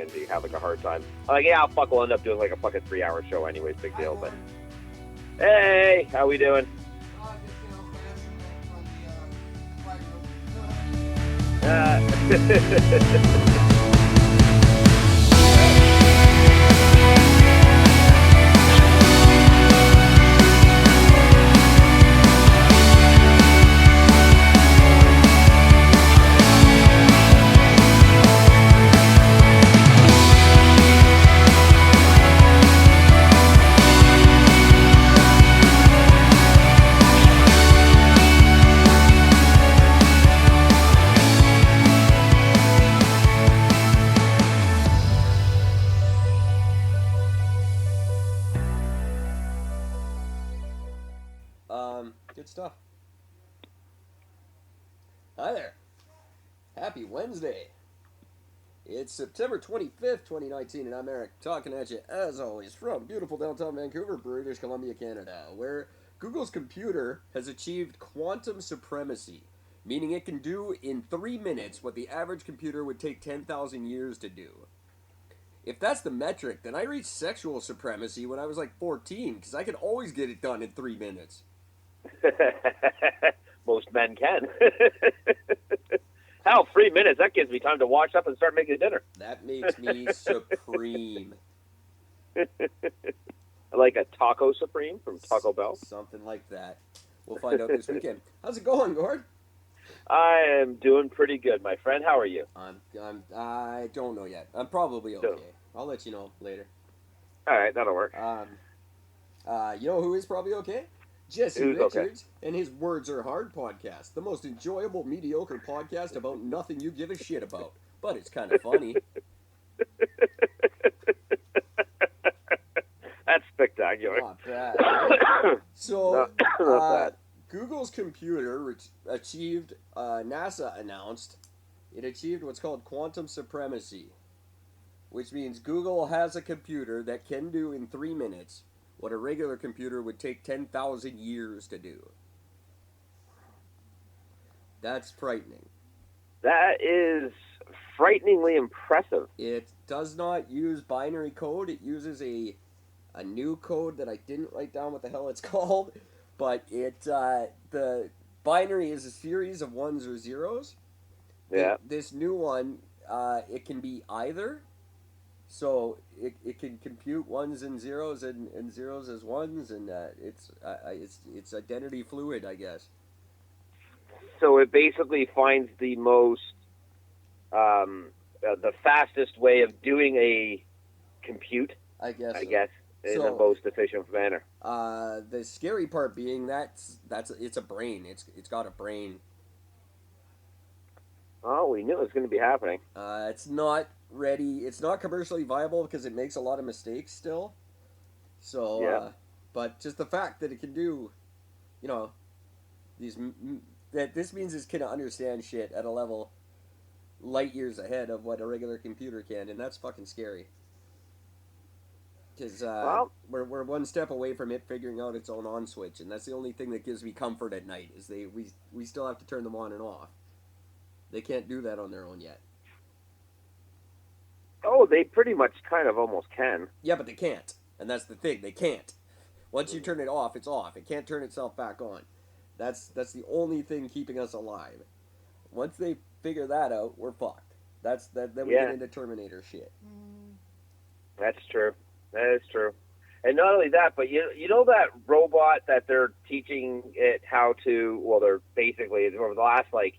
and they have like a hard time. I'm like, yeah, fuck, we'll end up doing like a fucking 3-hour show anyways, big deal. But hey, how we doing? Good stuff. Hi there. Happy Wednesday. It's September 25th, 2019, and I'm Eric, talking at you, as always, from beautiful downtown Vancouver, British Columbia, Canada, where Google's computer has achieved quantum supremacy, meaning it can do in 3 minutes what the average computer would take 10,000 years to do. If that's the metric, then I reached sexual supremacy when I was like 14, because I could always get it done in 3 minutes. Most men can. Hell, 3 minutes, that gives me time to wash up and start making dinner. That makes me supreme. Like a taco supreme from Taco Bell? Something like that. We'll find out this weekend. How's it going, Gord? I am doing pretty good, my friend. How are you? I don't know yet. I'm probably okay. I'll let you know later. All right, that'll work. You know who is probably okay? Jesse Who's Richards and his Words Are Hard podcast, the most enjoyable, mediocre podcast about nothing you give a shit about. But it's kind of funny. That's spectacular. Not bad. Right? So, not bad. Google's computer achieved, NASA announced, it achieved what's called quantum supremacy, which means Google has a computer that can do in 3 minutes what a regular computer would take 10,000 years to do. That's frightening. That is frighteningly impressive. It does not use binary code. It uses a new code that I didn't write down what the hell it's called, but the binary is a series of ones or zeros. Yeah. This new one, it can be either. So it can compute ones and zeros and zeros as ones, and it's identity fluid, I guess. So it basically finds the most, the fastest way of doing a compute. I guess. In the most efficient manner. The scary part being that's it's a brain. It's got a brain. Oh, we knew it was going to be happening. It's not ready. It's not commercially viable because it makes a lot of mistakes still. So, yeah. But just the fact that it can do, this means it can understand shit at a level light years ahead of what a regular computer can, and that's fucking scary. Because we're one step away from it figuring out its own on switch, and that's the only thing that gives me comfort at night. Is we still have to turn them on and off. They can't do that on their own yet. Oh, they pretty much kind of almost can. Yeah, but they can't. And that's the thing. They can't. Once you turn it off, it's off. It can't turn itself back on. That's the only thing keeping us alive. Once they figure that out, we're fucked. Then we get into Terminator shit. That's true. That is true. And not only that, but you know that robot that they're teaching it how to, well, they're basically, over the last, I'm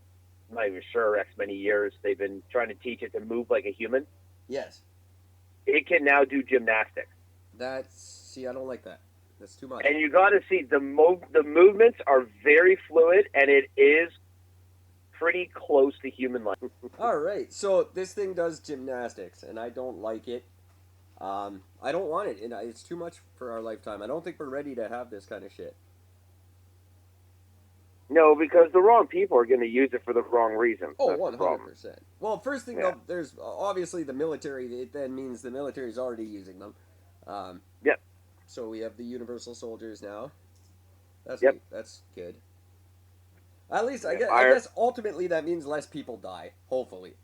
not even sure, X many years, they've been trying to teach it to move like a human. Yes. It can now do gymnastics. I don't like that. That's too much. And you got to see, the movements are very fluid, and it is pretty close to human life. All right. So this thing does gymnastics, and I don't like it. I don't want it. It's too much for our lifetime. I don't think we're ready to have this kind of shit. No, because the wrong people are going to use it for the wrong reason. Oh, 100%. Well, first thing, though, there's obviously the military. It then means the military is already using them. Yep. So we have the universal soldiers now. That's good. At least, I guess ultimately that means less people die, hopefully.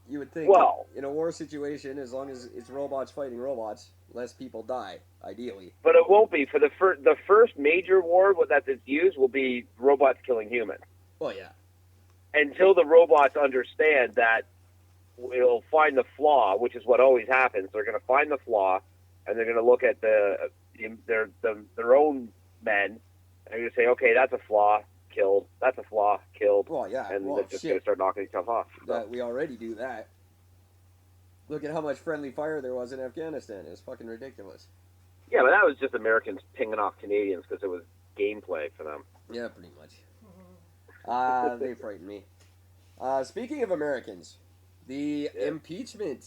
You would think, Well, in a war situation, as long as it's robots fighting robots, less people die, ideally. but it won't be for the first major war that is used will be robots killing humans. Well, yeah. Until the robots understand that we'll find the flaw, which is what always happens. They're going to find the flaw, and they're going to look at their own men, and they're going to say, okay, that's a flaw, killed. That's a flaw, killed. Well, yeah. And well, they're just going to start knocking stuff off. So. We already do that. Look at how much friendly fire there was in Afghanistan. It's fucking ridiculous. Yeah, but that was just Americans pinging off Canadians because it was gameplay for them. Yeah, pretty much. They frighten me. Speaking of Americans, the impeachment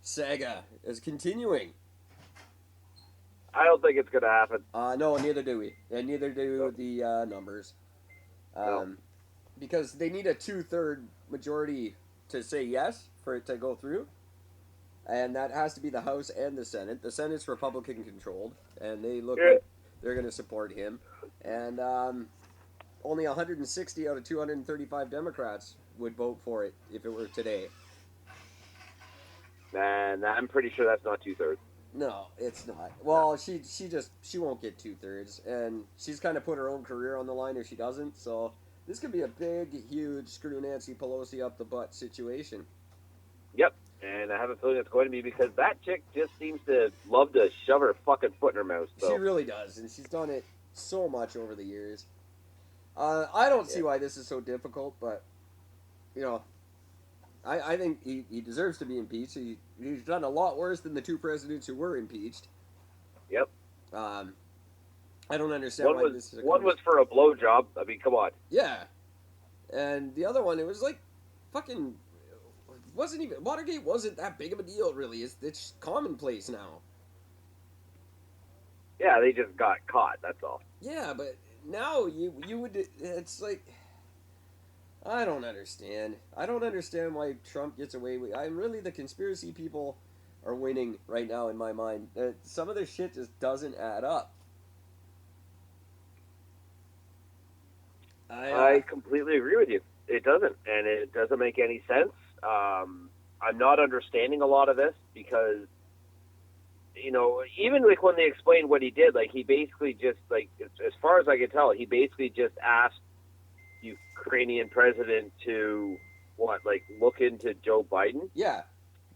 saga is continuing. I don't think it's going to happen. No, neither do we. And neither do the numbers. Because they need a 2/3 majority to say yes for it to go through. And that has to be the House and the Senate. The Senate's Republican controlled, and they look like they're going to support him. And only 160 out of 235 Democrats would vote for it if it were today. And I'm pretty sure that's not 2/3. No, it's not. Well, she won't get 2/3, and she's kind of put her own career on the line if she doesn't. So this could be a big, huge screw Nancy Pelosi up the butt situation. Yep. And I have a feeling it's going to be because that chick just seems to love to shove her fucking foot in her mouth. So. She really does, and she's done it so much over the years. I don't see why this is so difficult, but, you know, I think he deserves to be impeached. He's done a lot worse than the two presidents who were impeached. Yep. I don't understand why this is one was for a blowjob. I mean, come on. Yeah. And the other one, it was like fucking... Watergate wasn't that big of a deal, really. It's commonplace now. Yeah, they just got caught, that's all. Yeah, but now you would... It's like... I don't understand. I don't understand why Trump gets away with... the conspiracy people are winning right now in my mind. Some of this shit just doesn't add up. I completely agree with you. It doesn't, and it doesn't make any sense. I'm not understanding a lot of this because, you know, even like when they explained what he did, like he basically just like, as far as I can tell, he basically just asked Ukrainian president to look into Joe Biden. Yeah,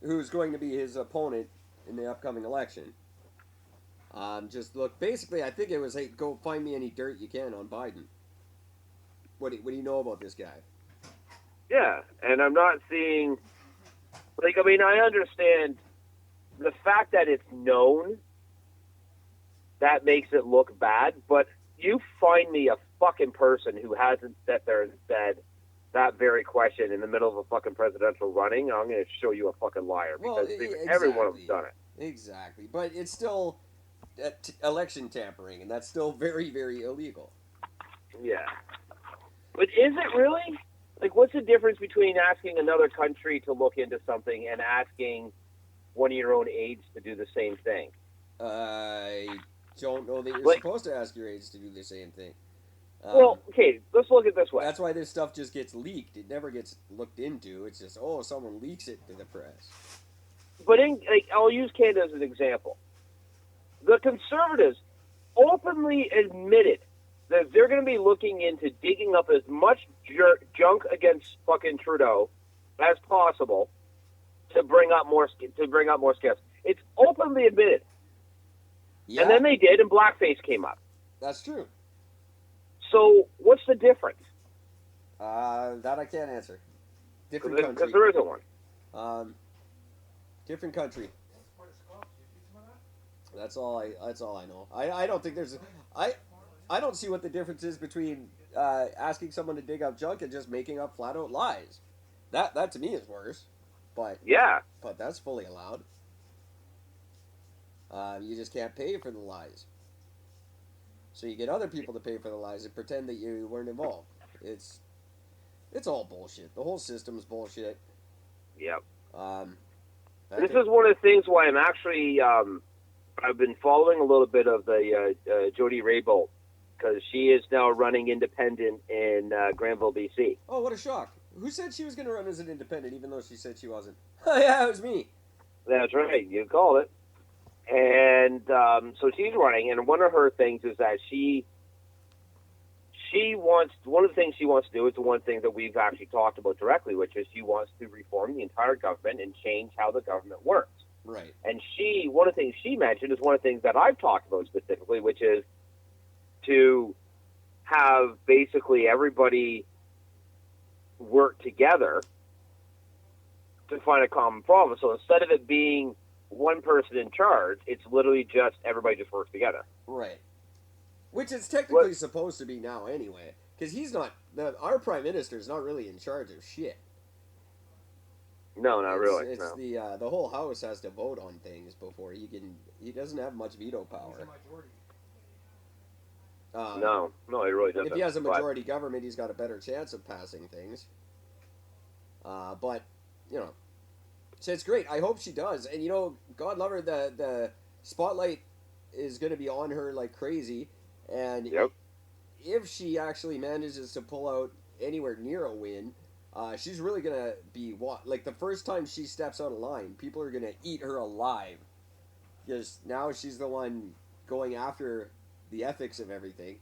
who's going to be his opponent in the upcoming election. Just look, basically, I think it was, hey, go find me any dirt you can on Biden. What do you know about this guy? Yeah, and I'm not seeing, I understand the fact that it's known, that makes it look bad, but you find me a fucking person who hasn't sat there and said that very question in the middle of a fucking presidential running, I'm going to show you a fucking liar, because every one of them's done it. Exactly, but it's still election tampering, and that's still very, very illegal. Yeah. But is it really? Like, what's the difference between asking another country to look into something and asking one of your own aides to do the same thing? I don't know that you're supposed to ask your aides to do the same thing. Well, okay, let's look at it this way. That's why this stuff just gets leaked. It never gets looked into. It's just, someone leaks it to the press. But I'll use Canada as an example. The Conservatives openly admitted that they're going to be looking into digging up as much junk against fucking Trudeau as possible to bring up more scabs. It's openly admitted. Yeah. And then they did, and blackface came up. That's true. So what's the difference? That I can't answer. Different country. Because there isn't one. Different country. That's all I know. I don't think there's... I don't see what the difference is between asking someone to dig up junk and just making up flat out lies. That to me is worse. But yeah. But that's fully allowed. You just can't pay for the lies. So you get other people to pay for the lies and pretend that you weren't involved. It's all bullshit. The whole system's bullshit. Yep. This is one of the things why I'm actually I've been following a little bit of the Jody Raybould, because she is now running independent in Granville, BC. Oh, what a shock. Who said she was going to run as an independent, even though she said she wasn't? Oh, yeah, it was me. That's right. You called it. And so she's running, and one of her things is that she wants, one of the things she wants to do is the one thing that we've actually talked about directly, which is she wants to reform the entire government and change how the government works. Right. And one of the things she mentioned is one of the things that I've talked about specifically, which is to have basically everybody work together to find a common problem. So instead of it being one person in charge, it's literally just everybody just works together. Right. Which it's technically supposed to be now anyway, because he's not. Our prime minister is not really in charge of shit. No, not really. It's no. The whole house has to vote on things before he can. He doesn't have much veto power. He's a majority. No, he really doesn't. If he has a majority government, he's got a better chance of passing things. But you know, so it's great. I hope she does. And you know, God love her. The spotlight is going to be on her like crazy. And Yep. if she actually manages to pull out anywhere near a win, she's really going to be like the first time she steps out of line, people are going to eat her alive. Because now she's the one going after the ethics of everything.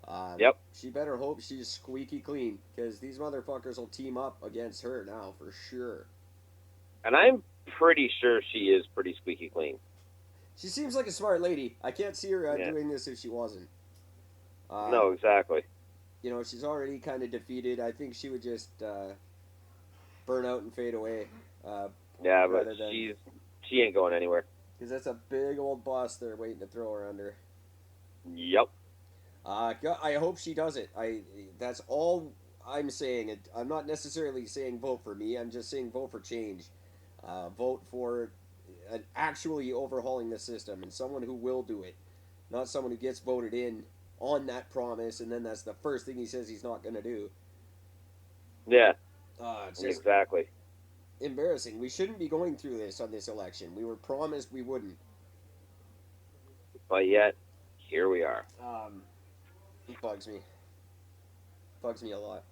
Yep. She better hope she's squeaky clean, because these motherfuckers will team up against her now for sure. And I'm pretty sure she is pretty squeaky clean. She seems like a smart lady. I can't see her doing this if she wasn't. No, exactly. You know, she's already kind of defeated. I think she would just burn out and fade away. Yeah, but she ain't going anywhere. Because that's a big old boss there waiting to throw her under. Yep. I hope she does it. That's all I'm saying. I'm not necessarily saying vote for me. I'm just saying vote for change. Vote for actually overhauling the system and someone who will do it, not someone who gets voted in on that promise and then that's the first thing he says he's not going to do. Yeah. It's just exactly embarrassing. We shouldn't be going through this on this election. We were promised we wouldn't. But yet, here we are. It bugs me. Bugs me a lot.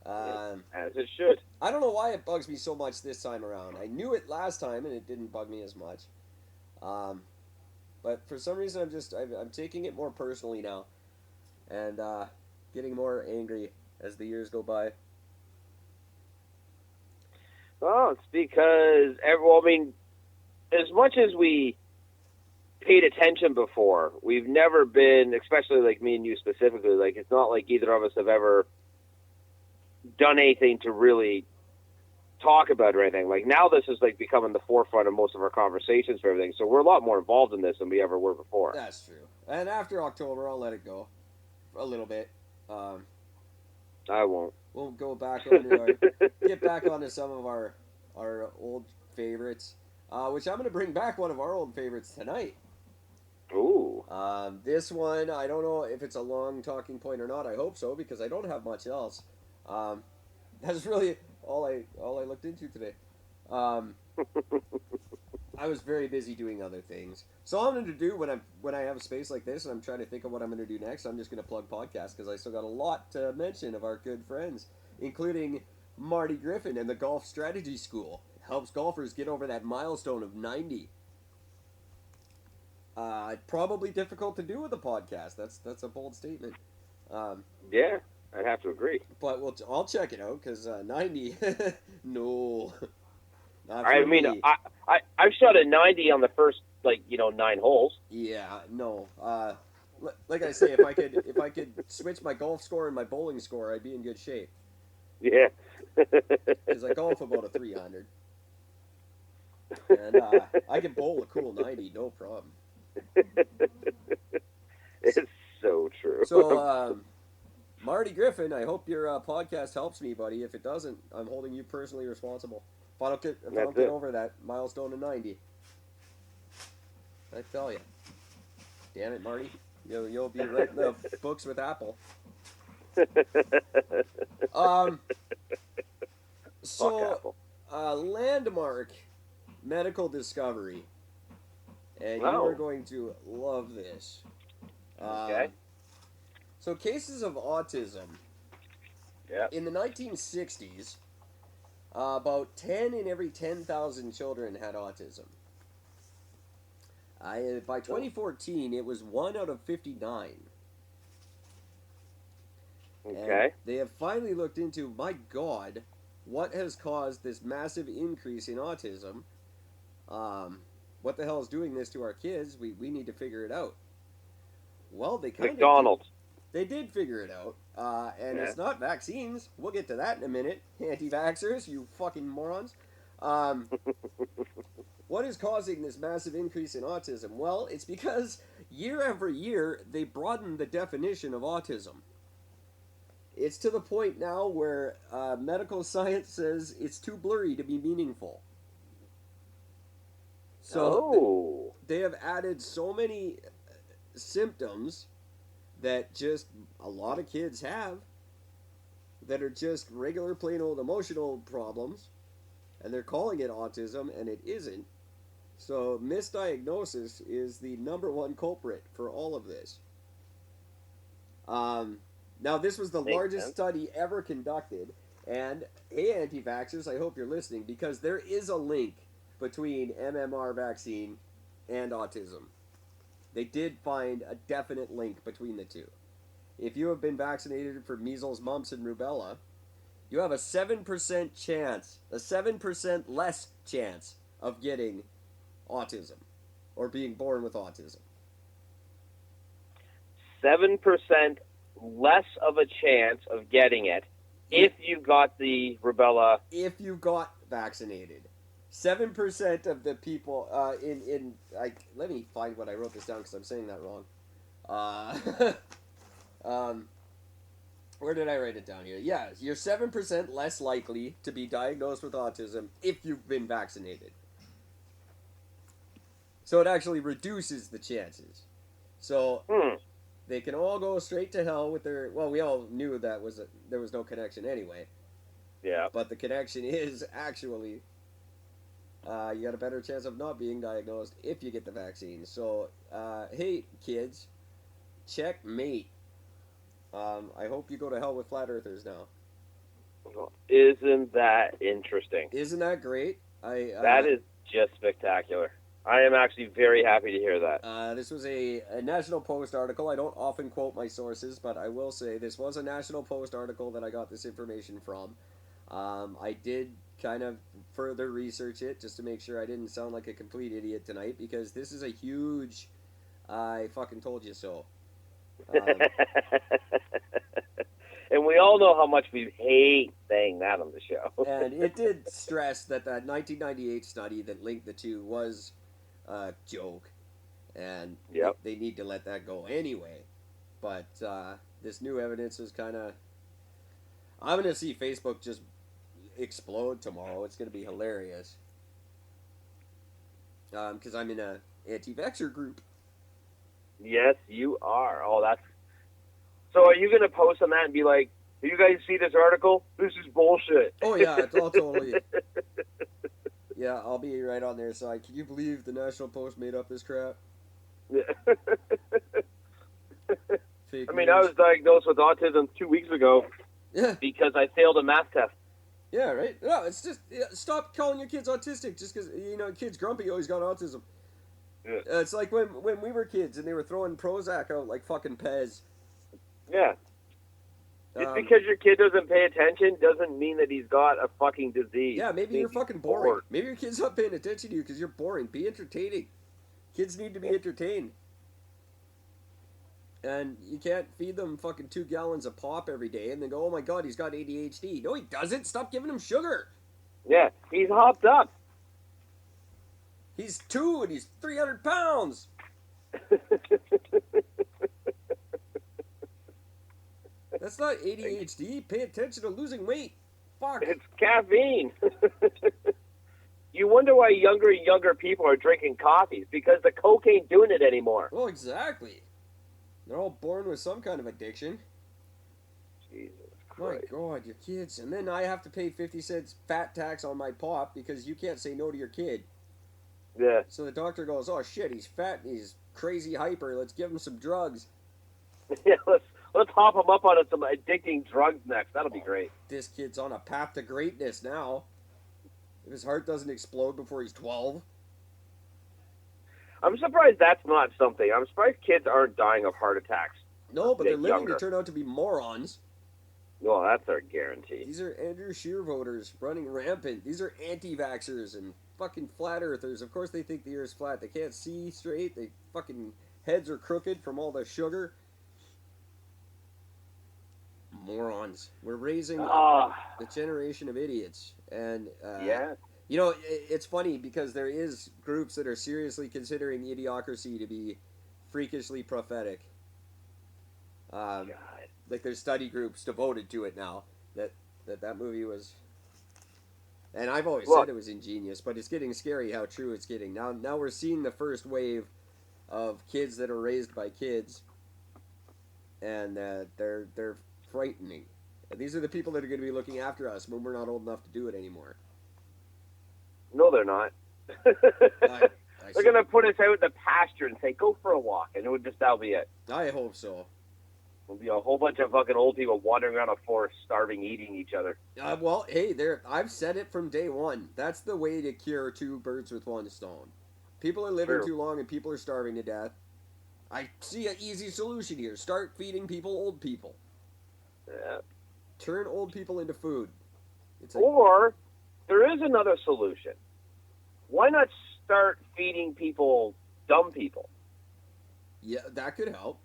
As it should. I don't know why it bugs me so much this time around. I knew it last time and it didn't bug me as much. But for some reason I'm taking it more personally now. And getting more angry as the years go by. Well, it's because, as much as we paid attention before, we've never been, especially like me and you specifically, like it's not like either of us have ever done anything to really talk about or anything. Like now this is like becoming the forefront of most of our conversations for everything. So we're a lot more involved in this than we ever were before. That's true. And after October, I'll let it go a little bit. I won't. We'll go back on get back onto some of our old favorites, which I'm going to bring back one of our old favorites tonight. Ooh. This one, I don't know if it's a long talking point or not. I hope so, because I don't have much else. That's really all I looked into today. I was very busy doing other things. So all I'm going to do when I have a space like this and I'm trying to think of what I'm going to do next, I'm just going to plug podcasts, because I still got a lot to mention of our good friends, including Marty Griffin and the Golf Strategy School. Helps golfers get over that milestone of 90. Probably difficult to do with a podcast. That's a bold statement. Yeah, I'd have to agree. But I'll check it out, because 90, no. I've shot a 90 on the first 9 holes. Yeah, no. Like I say, if I could switch my golf score and my bowling score, I'd be in good shape. Yeah. Because I golf about a 300, and I can bowl a cool 90, no problem. It's so true. So, Marty Griffin, I hope your podcast helps me, buddy. If it doesn't, I'm holding you personally responsible. If I don't get over that milestone of 90, I tell you. Damn it, Marty. You'll be right in the books with Apple. So, Landmark Medical Discovery. And you are going to love this. Okay. So cases of autism Yeah. In the 1960s, about 10 in every 10,000 children had autism. By 2014, it was 1 out of 59. And Okay. they have finally looked into, my God, what has caused this massive increase in autism. What the hell is doing this to our kids? We need to figure it out. Well, they kind of did. McDonald's. They did figure it out, and Yeah. it's not vaccines. We'll get to that in a minute. Anti-vaxxers, you fucking morons. What is causing this massive increase in autism? Well, it's because year after year they broaden the definition of autism. It's to the point now where medical science says it's too blurry to be meaningful. So they have added so many symptoms that just a lot of kids have that are just regular plain old emotional problems, and they're calling it autism, and it isn't. So misdiagnosis is the number one culprit for all of this. Now, this was the largest study ever conducted, and hey, anti-vaxxers, I hope you're listening, because there is a link between MMR vaccine and autism. They did find a definite link between the two. If you have been vaccinated for measles, mumps, and rubella, you have a 7% chance, a 7% less chance of getting autism or being born with autism. 7% less of a chance of getting it if you got the rubella. If you got vaccinated. 7% of the people let me find what I wrote this down because I'm saying that wrong. Where did I write it down here? Yeah, you're 7% less likely to be diagnosed with autism if you've been vaccinated. So it actually reduces the chances. So they can all go straight to hell with their. Well, we all knew that there was no connection anyway. Yeah. But the connection is actually. You got a better chance of not being diagnosed if you get the vaccine. So, hey, kids, checkmate. I hope you go to hell with flat earthers now. Isn't that interesting? Isn't that great? That is just spectacular. I am actually very happy to hear that. This was a National Post article. I don't often quote my sources, but I will say this was a National Post article that I got this information from. I did kind of further research it just to make sure I didn't sound like a complete idiot tonight, because this is a huge I fucking told you so. And we all know how much we hate saying that on the show. And it did stress that 1998 study that linked the two was a joke, and they need to let that go anyway. But this new evidence is kind of... I'm going to see Facebook just explode tomorrow. It's going to be hilarious. Because I'm in a anti-vaxxer group. Yes, you are. Oh, that's... So are you going to post on that and be like, "Do you guys see this article? This is bullshit." Oh, yeah, it's all totally... Yeah, I'll be right on their side. Can you believe the National Post made up this crap? Yeah. Fake I mean, news. I was diagnosed with autism 2 weeks ago Yeah. because I failed a math test. Yeah, right? No, it's just... stop calling your kids autistic just because, kid's grumpy, oh, he's got autism. Yeah. It's like when we were kids and they were throwing Prozac out like fucking Pez. Yeah. Just because your kid doesn't pay attention doesn't mean that he's got a fucking disease. Yeah, maybe you're fucking boring. Maybe your kid's not paying attention to you because you're boring. Be entertaining. Kids need to be entertained. And you can't feed them fucking 2 gallons of pop every day and then go, "Oh my god, he's got ADHD." No, he doesn't. Stop giving him sugar. Yeah, he's hopped up. He's 2 and he's 300 pounds. That's not ADHD. Pay attention to losing weight. Fuck. It's caffeine. You wonder why younger and younger people are drinking coffee. Because the Coke ain't doing it anymore. Well, exactly. They're all born with some kind of addiction. Jesus My Christ. God, your kids. And then I have to pay 50 cents fat tax on my pop because you can't say no to your kid. Yeah. So the doctor goes, "Oh shit, he's fat and he's crazy hyper. Let's give him some drugs." Yeah, let's hop him up on some addicting drugs next. That'll be great. This kid's on a path to greatness now. If his heart doesn't explode before he's 12. I'm surprised that's not something. I'm surprised kids aren't dying of heart attacks. No, but they're living Younger. to turn out to be morons. Well, that's our guarantee. These are Andrew Scheer voters running rampant. These are anti-vaxxers and fucking flat earthers. Of course they think the earth's flat. They can't see straight. They fucking heads are crooked from all the sugar. Morons. We're raising a generation of idiots. And, yeah. You know, it's funny because there is groups that are seriously considering Idiocracy to be freakishly prophetic. God. Like there's study groups devoted to it now. That movie was, and I've always said it was ingenious, but it's getting scary how true it's getting. Now we're seeing the first wave of kids that are raised by kids, and they're frightening. And these are the people that are going to be looking after us when we're not old enough to do it anymore. No, they're not. They're going to put us out in the pasture and say, go for a walk, and that'll be it. I hope so. There'll be a whole bunch of fucking old people wandering around a forest, starving, eating each other. Well, hey, I've said it from day one. That's the way to cure two birds with one stone. People are living too long and people are starving to death. I see an easy solution here. Start feeding people old people. Yeah. Turn old people into food. Or there is another solution. Why not start feeding people dumb people? Yeah, that could help.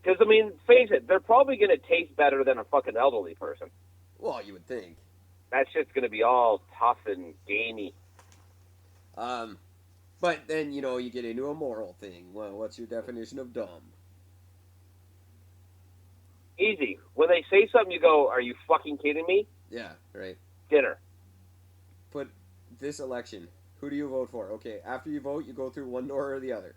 Because, I mean, face it, they're probably going to taste better than a fucking elderly person. Well, you would think. That shit's going to be all tough and gamey. But then, you get into a moral thing. Well, what's your definition of dumb? Easy. When they say something, you go, are you fucking kidding me? Yeah, right. Dinner. But this election, who do you vote for? Okay, after you vote, you go through one door or the other.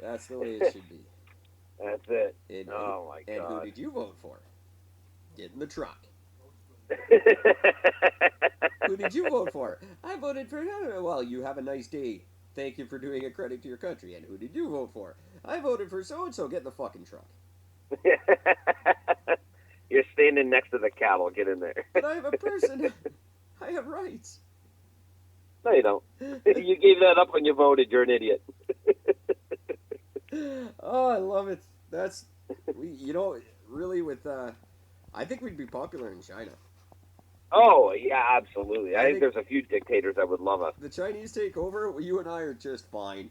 That's the way it should be. That's it. Oh, my God. And who did you vote for? Get in the truck. Who did you vote for? I voted for... Well, you have a nice day. Thank you for doing a credit to your country. And who did you vote for? I voted for so-and-so. Get in the fucking truck. You're standing next to the cattle. Get in there. But I am a person. I have rights. No, you don't. You gave that up when you voted. You're an idiot. Oh, I love it. That's... really with... I think we'd be popular in China. Oh, yeah, absolutely. I think there's a few dictators that would love us. The Chinese take over, you and I are just fine.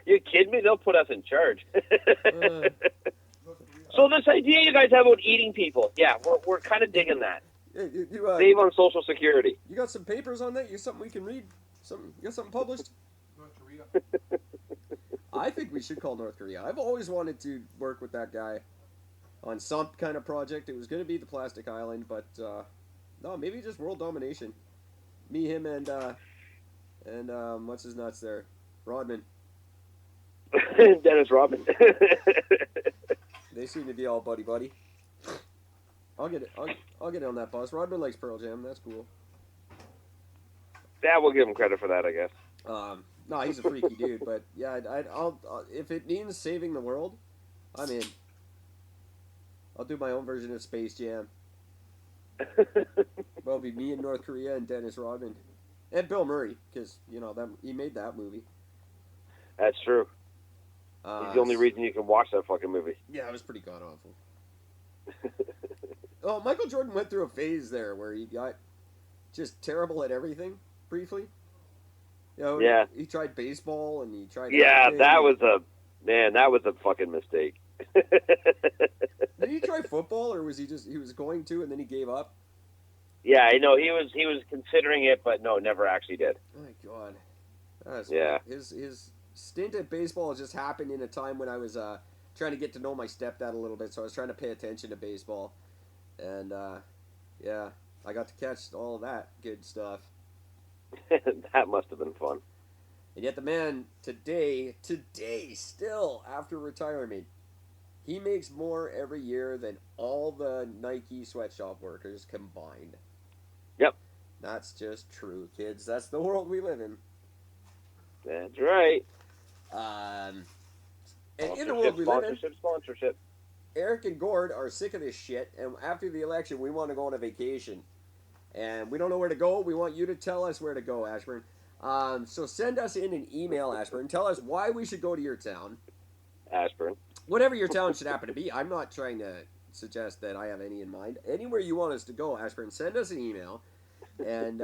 You kidding me? They'll put us in charge. So this idea you guys have about eating people, yeah, we're kind of digging that. Save on Social Security. You got some papers on that? You got something we can read? You got something published? North Korea. I think we should call North Korea. I've always wanted to work with that guy on some kind of project. It was going to be the Plastic Island, but no, maybe just world domination. Me, him, and what's his nuts there? Rodman. Dennis Rodman. They seem to be all buddy. I'll get it. I'll get it on that bus. Rodman likes Pearl Jam. That's cool. Yeah, we'll give him credit for that, I guess. No, he's a freaky dude, but yeah, I'll if it means saving the world, I'm in. I'll do my own version of Space Jam. Well, it'll be me in North Korea and Dennis Rodman. And Bill Murray, because, he made that movie. That's true. He's the only reason you can watch that fucking movie. Yeah, it was pretty god-awful. Oh, Michael Jordan went through a phase there where he got just terrible at everything, briefly. Yeah. He tried baseball and he tried... Yeah, that was a fucking mistake. Did he try football, or was he was going to and then he gave up? Yeah, I know he was considering it, but no, never actually did. Oh my God. Yeah. His stint at baseball just happened in a time when I was trying to get to know my stepdad a little bit, so I was trying to pay attention to baseball. And yeah, I got to catch all of that good stuff. That must have been fun. And yet the man today, still after retirement, he makes more every year than all the Nike sweatshop workers combined. Yep. That's just true, kids. That's the world we live in. That's right. And in the world we live in, Sponsorship. Eric and Gord are sick of this shit, and after the election, we want to go on a vacation. And we don't know where to go. We want you to tell us where to go, Ashburn. So send us in an email, Ashburn. Tell us why we should go to your town. Ashburn. Whatever your town should happen to be. I'm not trying to suggest that I have any in mind. Anywhere you want us to go, Ashburn, send us an email, and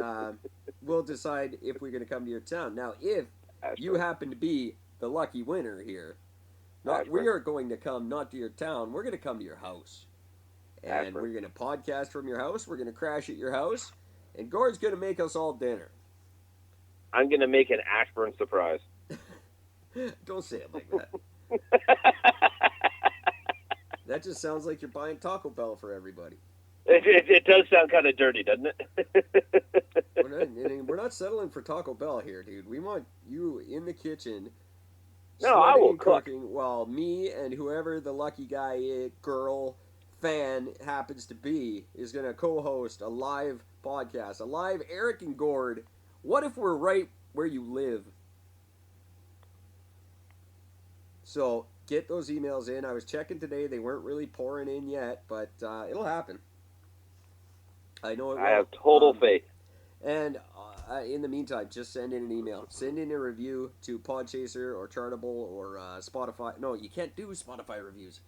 we'll decide if we're going to come to your town. Now, if Ashburn. you happen to be the lucky winner here, we are going to come not to your town. We're going to come to your house. And Ashburn. we're going to podcast from your house. We're going to crash at your house. And Gord's going to make us all dinner. I'm going to make an Ashburn surprise. Don't say it like that. That just sounds like you're buying Taco Bell for everybody. It does sound kind of dirty, doesn't it? We're not settling for Taco Bell here, dude. We want you in the kitchen. No, I will cooking while me and whoever the lucky guy, girl, fan happens to be is going to co-host a live podcast, a live Eric and Gord. What if we're right where you live? So get those emails in. I was checking today; they weren't really pouring in yet, but it'll happen. I know it will. I have total faith. And in the meantime, just send in an email. Send in a review to Podchaser or Chartable or Spotify. No, you can't do Spotify reviews.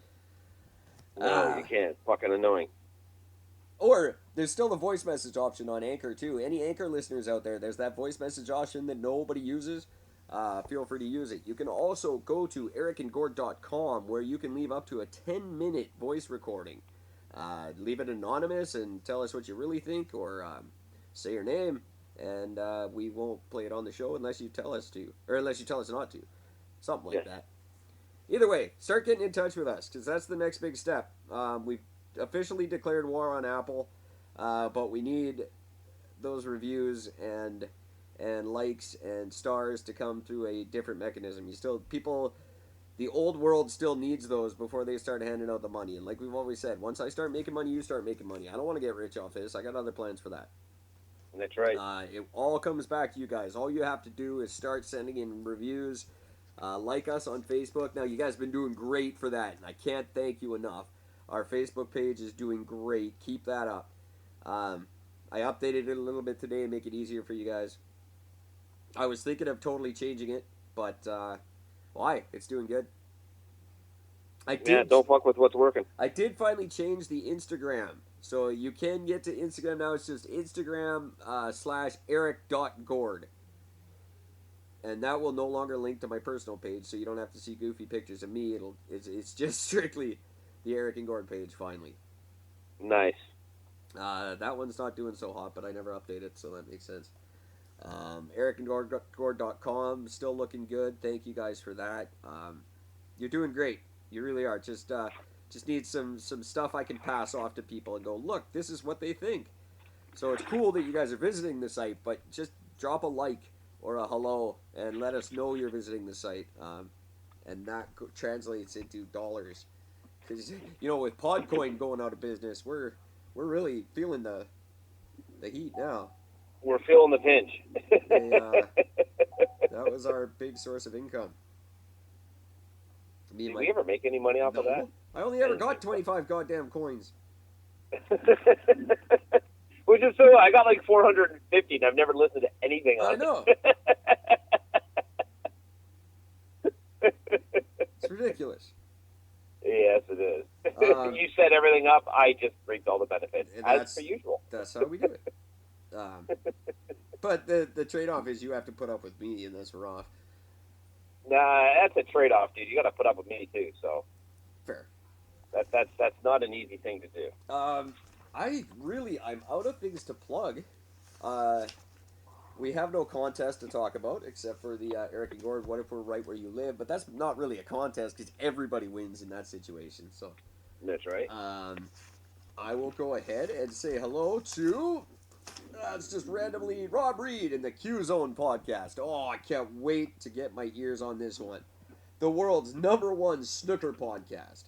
No, you can't. Fucking annoying. Or there's still the voice message option on Anchor, too. Any Anchor listeners out there, there's that voice message option that nobody uses. Feel free to use it. You can also go to ericandgord.com where you can leave up to a 10-minute voice recording. Leave it anonymous and tell us what you really think, or say your name, and we won't play it on the show unless you tell us to, or unless you tell us not to. Something like that. Either way, start getting in touch with us, because that's the next big step. We've officially declared war on Apple, but we need those reviews and likes and stars to come through a different mechanism. The old world still needs those before they start handing out the money. And like we've always said, once I start making money, you start making money. I don't want to get rich off this. I got other plans for that. That's right. It all comes back to you guys. All you have to do is start sending in reviews. Like us on Facebook. Now, you guys have been doing great for that, and I can't thank you enough. Our Facebook page is doing great. Keep that up. I updated it a little bit today to make it easier for you guys. I was thinking of totally changing it, but why? It's doing good. Don't fuck with what's working. I did finally change the Instagram. So you can get to Instagram now. It's just Instagram /Eric.Gord. And that will no longer link to my personal page, so you don't have to see goofy pictures of me. It's just strictly the Eric and Gord page, finally. Nice. That one's not doing so hot, but I never update it, so that makes sense. EricandGord.com, still looking good. Thank you guys for that. You're doing great. You really are. Just need some stuff I can pass off to people and go, look, this is what they think. So it's cool that you guys are visiting the site, but just drop a like or a hello and let us know you're visiting the site. And that translates into dollars. Because, with Podcoin going out of business, we're really feeling the heat now. We're feeling the pinch. That was our big source of income. Did we ever make any money off of that? I only ever got 25 goddamn coins. Which is so, I got like 450 and I've never listened to anything on it. I know. It's ridiculous. Yes, it is. You set everything up, I just reaped all the benefits, as per usual. That's how we do it. But the trade-off is you have to put up with me, and that's rough. Nah, that's a trade-off, dude. You got to put up with me too. So fair. That's not an easy thing to do. I'm out of things to plug. We have no contest to talk about except for the Eric and Gord. What if we're right where you live? But that's not really a contest because everybody wins in that situation. So that's right. I will go ahead and say hello to. It's just randomly Rob Reed in the Q Zone podcast. Oh, I can't wait to get my ears on this one. The world's #1 snooker podcast,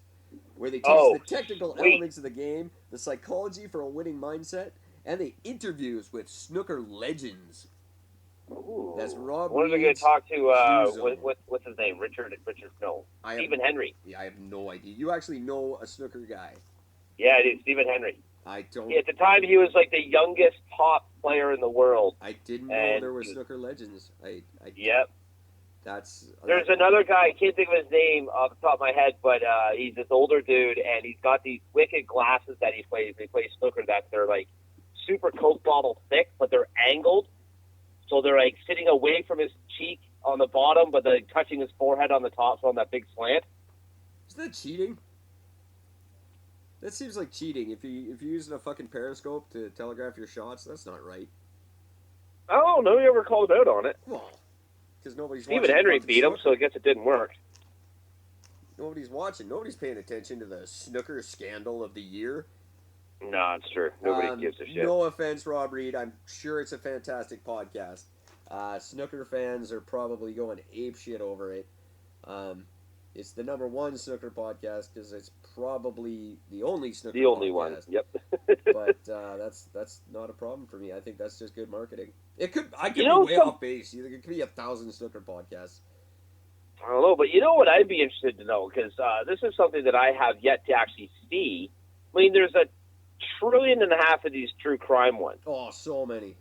where they teach the technical elements of the game, the psychology for a winning mindset, and the interviews with snooker legends. Ooh. That's Rob What are they going Reed's to talk to? Shoe Zone. What's his name? Richard? No. I have, Stephen Henry. Yeah, I have no idea. You actually know a snooker guy. Yeah, it is Stephen Henry. I don't. At the time, he was like the youngest top player in the world. I didn't know there were snooker legends. Yep. There's another guy, I can't think of his name off the top of my head, but he's this older dude, and he's got these wicked glasses that he plays. He plays snooker that they're like super Coke bottle thick, but they're angled. So they're like sitting away from his cheek on the bottom, but they're touching his forehead on the top, so on that big slant. Is that cheating? That seems like cheating. If you're using a fucking periscope to telegraph your shots, that's not right. Oh, no, you ever called out on it? Well, because nobody's Stephen watching. Henry beat him, so I guess it didn't work. Nobody's watching. Nobody's paying attention to the snooker scandal of the year. No, it's true. Nobody gives a shit. No offense, Rob Reed. I'm sure it's a fantastic podcast. Snooker fans are probably going apeshit over it. It's the #1 snooker podcast because it's probably the only snooker podcast. The only one, yep. But that's not a problem for me. I think that's just good marketing. I could be way off base. It could be 1,000 snooker podcasts. I don't know, but you know what I'd be interested to know? Because this is something that I have yet to actually see. I mean, there's 1.5 trillion of these true crime ones. Oh, so many.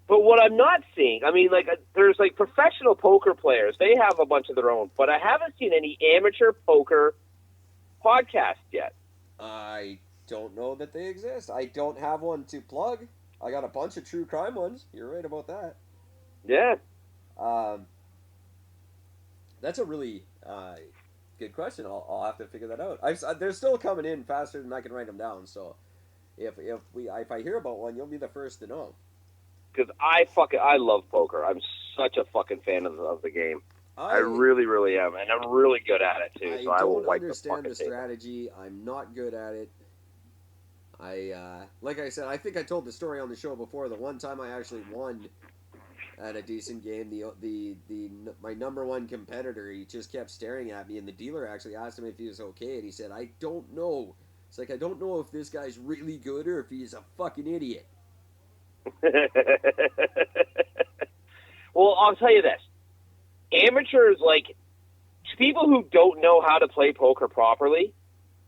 But what I'm not seeing, I mean, like, there's, like, professional poker players. They have a bunch of their own. But I haven't seen any amateur poker podcasts yet. I don't know that they exist. I don't have one to plug. I got a bunch of true crime ones. You're right about that. Yeah. That's a really good question. I'll have to figure that out. They're still coming in faster than I can write them down. So if I hear about one, you'll be the first to know. Because I love poker. I'm such a fucking fan of the game. I really, really am, and I'm really good at it too. So I will wipe the fucking understand the strategy. I'm not good at it. Like I said, I think I told the story on the show before. The one time I actually won at a decent game, my #1 competitor, he just kept staring at me, and the dealer actually asked him if he was okay, and he said, "I don't know." It's like, I don't know if this guy's really good or if he's a fucking idiot. Well, I'll tell you this. Amateurs, like, people who don't know how to play poker properly,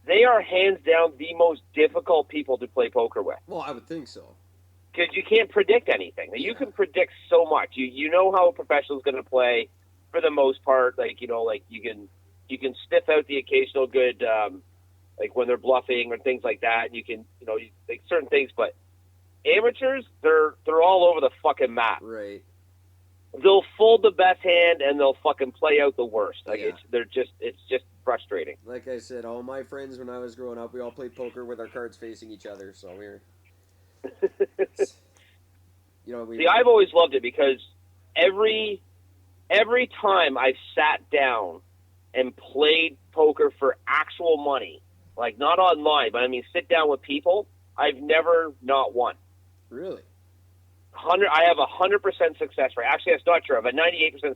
they are hands down the most difficult people to play poker with. Well, I would think so. Because you can't predict anything. You can predict so much. You know how a professional's going to play for the most part. Like, you know, like you can sniff out the occasional good, like when they're bluffing or things like that. You can, you know, like certain things, but amateurs, they're all over the fucking map. Right. They'll fold the best hand and they'll fucking play out the worst. Like it's just frustrating. Like I said, all my friends when I was growing up, we all played poker with our cards facing each other. So we're, you know, see, I've always loved it because every time I've sat down and played poker for actual money, like not online, but I mean sit down with people, I've never not won. Really? I have 100% success rate. Actually, that's not true. I have a 98%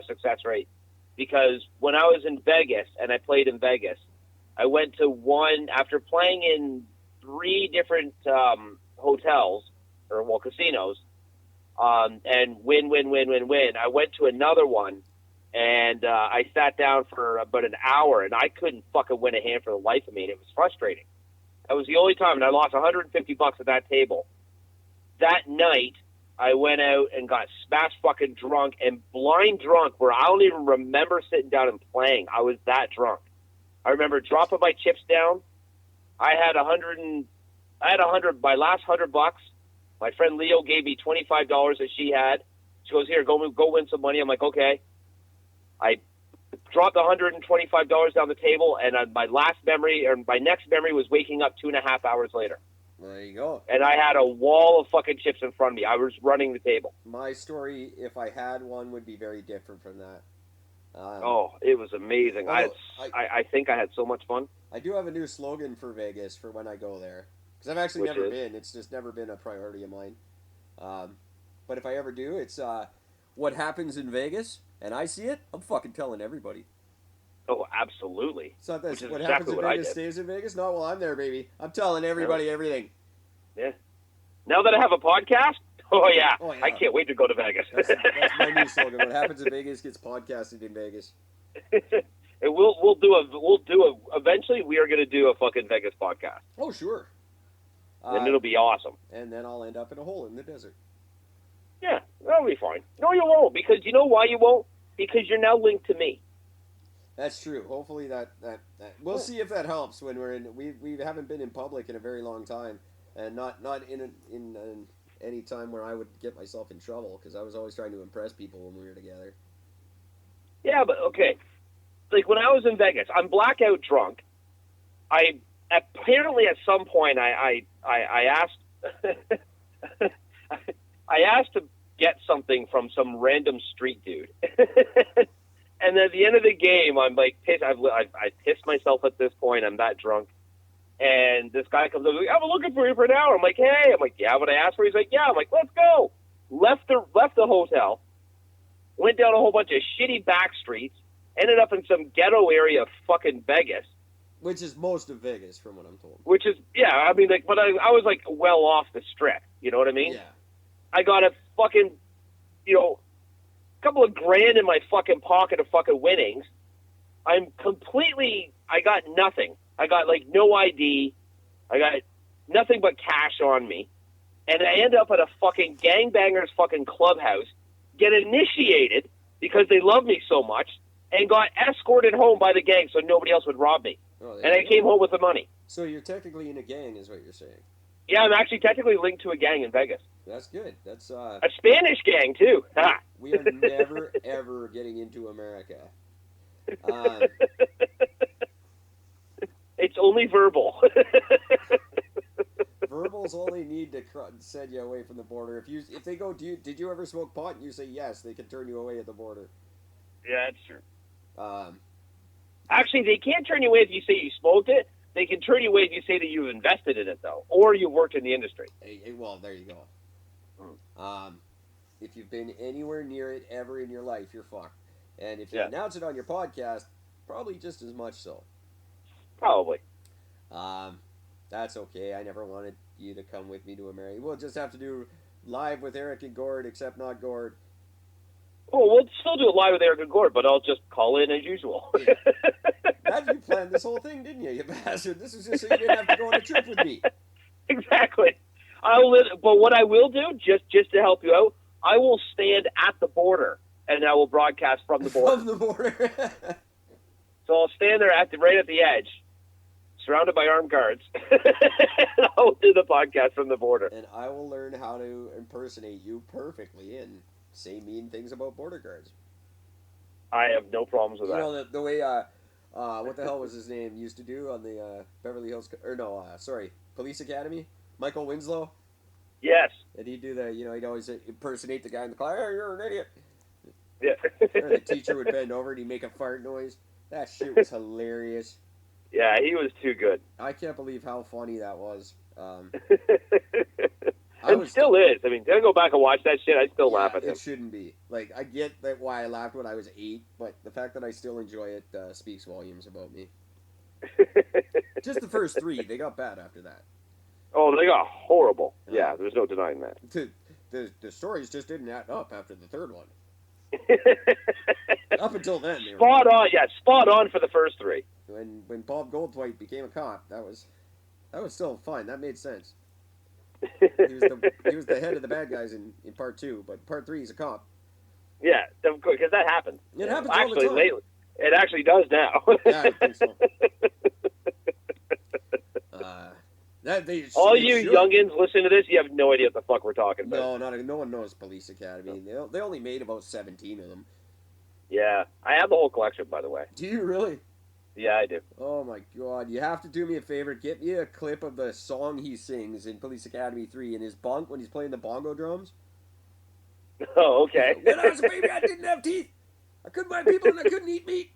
success rate because when I was in Vegas and I played in Vegas, I went to one after playing in 3 different hotels or casinos, and win. I went to another one and I sat down for about an hour and I couldn't fucking win a hand for the life of me, and it was frustrating. That was the only time, and I lost $150 at that table. That night, I went out and got smash fucking drunk and blind drunk where I don't even remember sitting down and playing. I was that drunk. I remember dropping my chips down. I had my last $100. My friend Leo gave me $25 that she had. She goes, "Here, go win some money." I'm like, okay. I dropped $125 down the table, and my next memory was waking up 2.5 hours later. There you go. And I had a wall of fucking chips in front of me. I was running the table. My story, if I had one, would be very different from that. It was amazing. I think I had so much fun. I do have a new slogan for Vegas for when I go there. Because I've actually never been. It's just never been a priority of mine. But if I ever do, it's what happens in Vegas, and I see it, I'm fucking telling everybody. Oh, absolutely. It's not that what happens in Vegas stays in Vegas. Not while I'm there, baby. I'm telling everybody everything. Yeah. Now that I have a podcast, Oh yeah. Oh, yeah. I can't wait to go to Vegas. That's my new slogan. What happens in Vegas gets podcasted in Vegas. And eventually we are going to do a fucking Vegas podcast. Oh, sure. And it'll be awesome. And then I'll end up in a hole in the desert. Yeah, that'll be fine. No, you won't, because you know why you won't? Because you're now linked to me. That's true. Hopefully that we'll see if that helps when we're in. We haven't been in public in a very long time, and not in any time where I would get myself in trouble, because I was always trying to impress people when we were together. Yeah, but okay. Like when I was in Vegas, I'm blackout drunk. I apparently at some point I asked I asked to get something from some random street dude. And at the end of the game, I'm like pissed. I pissed myself at this point. I'm that drunk. And this guy comes up, like, I've been looking for you for an hour. I'm like, hey. I'm like, yeah, what I asked for? He's like, yeah. I'm like, let's go. Left the hotel. Went down a whole bunch of shitty back streets. Ended up in some ghetto area of fucking Vegas. Which is most of Vegas, from what I'm told. Which is, yeah, I mean, like, but I was, like, well off the strip. You know what I mean? Yeah. I got a fucking, couple of grand in my fucking pocket of fucking winnings. I got nothing. I got, like, no ID. I got nothing but cash on me. And I end up at a fucking gangbangers fucking clubhouse, get initiated because they love me so much, and got escorted home by the gang so nobody else would rob me. Oh, and I came home with the money. So you're technically in a gang, is what you're saying? Yeah, I'm actually technically linked to a gang in Vegas. That's good. That's a Spanish gang too. Ha! We are never ever getting into America. It's only verbal. Verbals only need to send you away from the border. If they go, did you ever smoke pot? And you say yes, they can turn you away at the border. Yeah, that's true. Actually, they can't turn you away if you say you smoked it. They can turn you away if you say that you've invested in it, though, or you worked in the industry. Well, there you go. If you've been anywhere near it ever in your life, you're fucked. And if you announce it on your podcast, probably just as much so. Probably. That's okay. I never wanted you to come with me to America. We'll just have to do live with Eric and Gord, except not Gord. Oh, we'll still do it live with Eric and Gord, but I'll just call in as usual. Yeah. You planned this whole thing, didn't you, you bastard? This was just so you didn't have to go on a trip with me. Exactly. But what I will do, just to help you out, I will stand at the border, and I will broadcast from the border. From the border. So I'll stand there right at the edge, surrounded by armed guards. And I'll do the podcast from the border. And I will learn how to impersonate you perfectly and say mean things about border guards. I have no problems with that. You know, the way, what the hell was his name, used to do on the Beverly Hills, Police Academy? Michael Winslow? Yes. And he'd do he'd always impersonate the guy in the class. Hey, you're an idiot. Yeah. Or the teacher would bend over and he'd make a fart noise. That shit was hilarious. Yeah, he was too good. I can't believe how funny that was. It still is. I mean, I go back and watch that shit, I still laugh at him. It shouldn't be. Like, I get that why I laughed when I was 8, but the fact that I still enjoy it speaks volumes about me. Just the first 3. They got bad after that. Oh, they got horrible. Yeah, there's no denying that. The stories just didn't add up after the third one. Up until then. Spot on for the first 3. When Bob Goldthwait became a cop, that was still fine. That made sense. He was the head of the bad guys in part 2, but part 3 he's a cop. Yeah, because that happened. It happens all the time. Lately, it actually does now. Yeah, I think so. All you youngins listen to this, you have no idea what the fuck we're talking about. No one knows Police Academy. They only made about 17 of them. Yeah, I have the whole collection, by the way. Do you really? Yeah, I do. Oh my god, you have to do me a favor. Get me a clip of the song he sings in Police Academy 3 in his bunk when he's playing the bongo drums. Oh, okay. When I was a baby, I didn't have teeth. I couldn't buy people and I couldn't eat meat.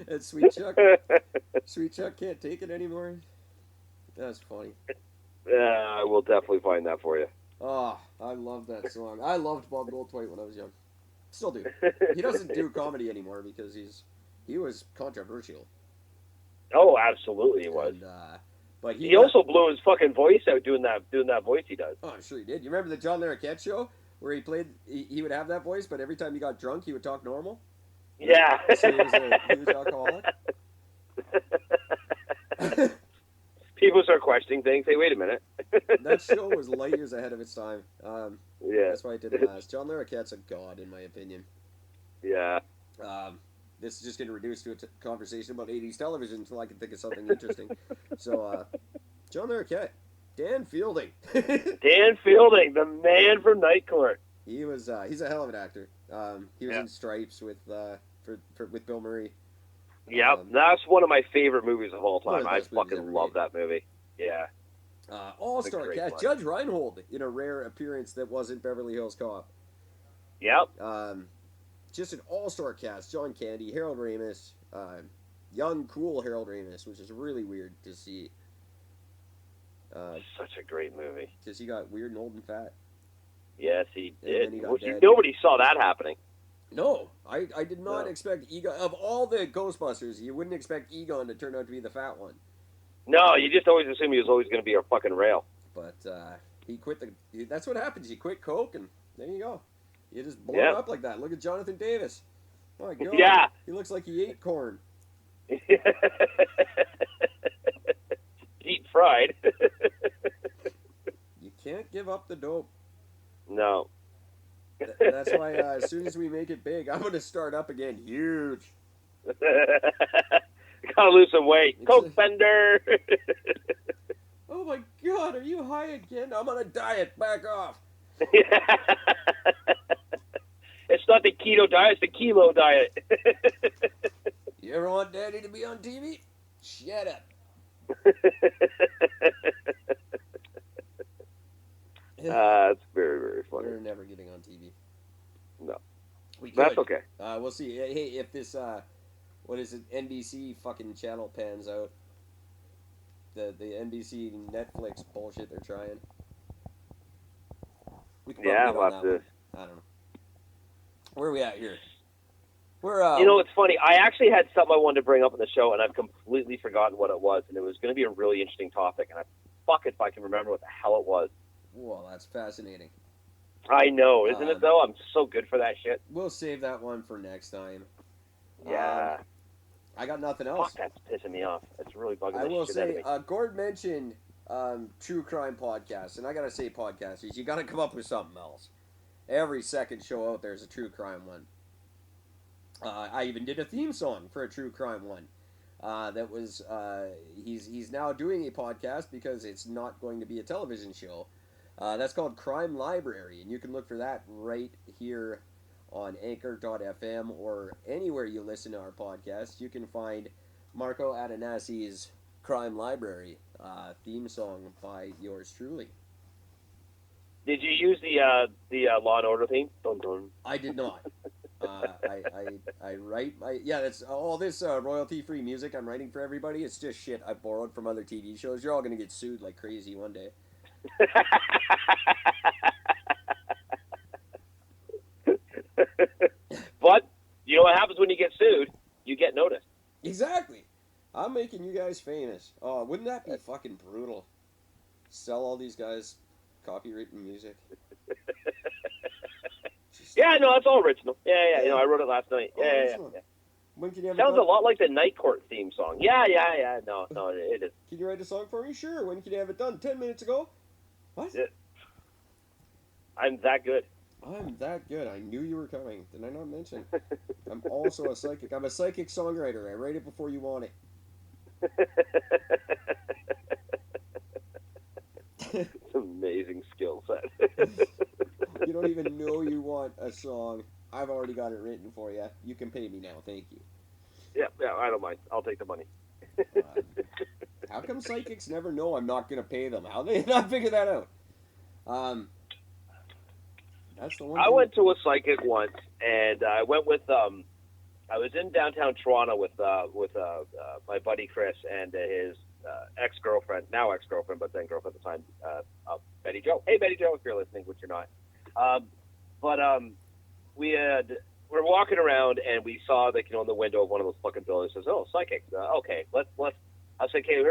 And Sweet Chuck can't take it anymore. That's funny. I will definitely find that for you. Oh, I love that song. I loved Bob Goldthwait when I was young. Still do. He doesn't do comedy anymore because he was controversial. Oh, absolutely he was. And, But he also blew his fucking voice out doing that voice he does. Oh, I'm sure he did. You remember the John Larroquette show where he would have that voice, but every time he got drunk, he would talk normal? Yeah. So he was a huge alcoholic? People start questioning things. Hey, wait a minute. That show was light years ahead of its time. Yeah. That's why it didn't last. John Larroquette's a god, in my opinion. Yeah. This is just getting reduced to a conversation about 80s television until I can think of something interesting. So, John Larroquette. Dan Fielding. Dan Fielding, the man from Night Court. He's a hell of an actor. He was in Stripes with Bill Murray. Yep, that's one of my favorite movies of all time. I fucking love that movie. Yeah. All-star cast. One. Judge Reinhold in a rare appearance that wasn't Beverly Hills Cop. Yep. Just an all-star cast. John Candy, Harold Ramis, young, cool Harold Ramis, which is really weird to see. Such a great movie. Because he got weird and old and fat. Yes, he did. He Nobody saw that happening. No, I did not expect Egon. Of all the Ghostbusters, you wouldn't expect Egon to turn out to be the fat one. No, you just always assume he was always going to be a fucking rail. But he quit that's what happens. You quit Coke, and there you go. You just blow up like that. Look at Jonathan Davis. My God. Yeah. He looks like he ate corn. Deep fried. You can't give up the dope. No. That's why as soon as we make it big, I'm going to start up again. Huge. Gotta lose some weight. Coke bender. Oh my God, are you high again? I'm on a diet. Back off. It's not the keto diet, it's the kilo diet. You ever want Daddy to be on TV? Shut up. It's very, very funny. We're never getting on TV. No. We could. That's okay. We'll see. Hey, if this, what is it, NBC fucking channel pans out, the NBC Netflix bullshit they're trying. We can we'll have to. I don't know. Where are we at here? We're, it's funny. I actually had something I wanted to bring up on the show, and I've completely forgotten what it was, and it was going to be a really interesting topic, and fuck if I can remember what the hell it was. Well, that's fascinating. I know, isn't it, though? I'm so good for that shit. We'll save that one for next time. Yeah. I got nothing else. Fuck, that's pissing me off. It's really bugging I the will shit out of say, me. Gord mentioned true crime podcasts, and I got to say podcasters, you got to come up with something else. Every second show out there is a true crime one. I even did a theme song for a true crime one. That was he's now doing a podcast because it's not going to be a television show. That's called Crime Library, and you can look for that right here on Anchor.fm or anywhere you listen to our podcast. You can find Marco Adanasi's Crime Library theme song by yours truly. Did you use the Law and Order theme? Dun, dun. I did not. I write that's all this royalty-free music I'm writing for everybody. It's just shit I borrowed from other TV shows. You're all gonna get sued like crazy one day. But you know what happens when you get sued? You get noticed. Exactly. I'm making you guys famous. Oh, wouldn't that be fucking brutal? Sell all these guys copywritten music. Yeah, no, it's all original. Yeah. I wrote it last night. Yeah. When can you have Sounds a lot like the Night Court theme song. Yeah. No, it is. Can you write a song for me? Sure. When can you have it done? 10 minutes ago? What? I'm that good. I'm that good. I knew you were coming. Did I not mention? I'm also a psychic. I'm a psychic songwriter. I write it before you want it. It's an amazing skill set. You don't even know you want a song. I've already got it written for you. You can pay me now. Thank you. Yeah, I don't mind. I'll take the money. How come psychics never know I'm not going to pay them? How they not figure that out? That's the one. I went to a psychic once, and I went with I was in downtown Toronto with my buddy Chris and his ex-girlfriend, now ex-girlfriend, but then girlfriend at the time, Betty Jo. Hey, Betty Jo, if you're listening, which you're not. We're walking around, and we saw in the window of one of those fucking buildings. Says, "Oh, psychics. Okay, let's." I was like, "Okay,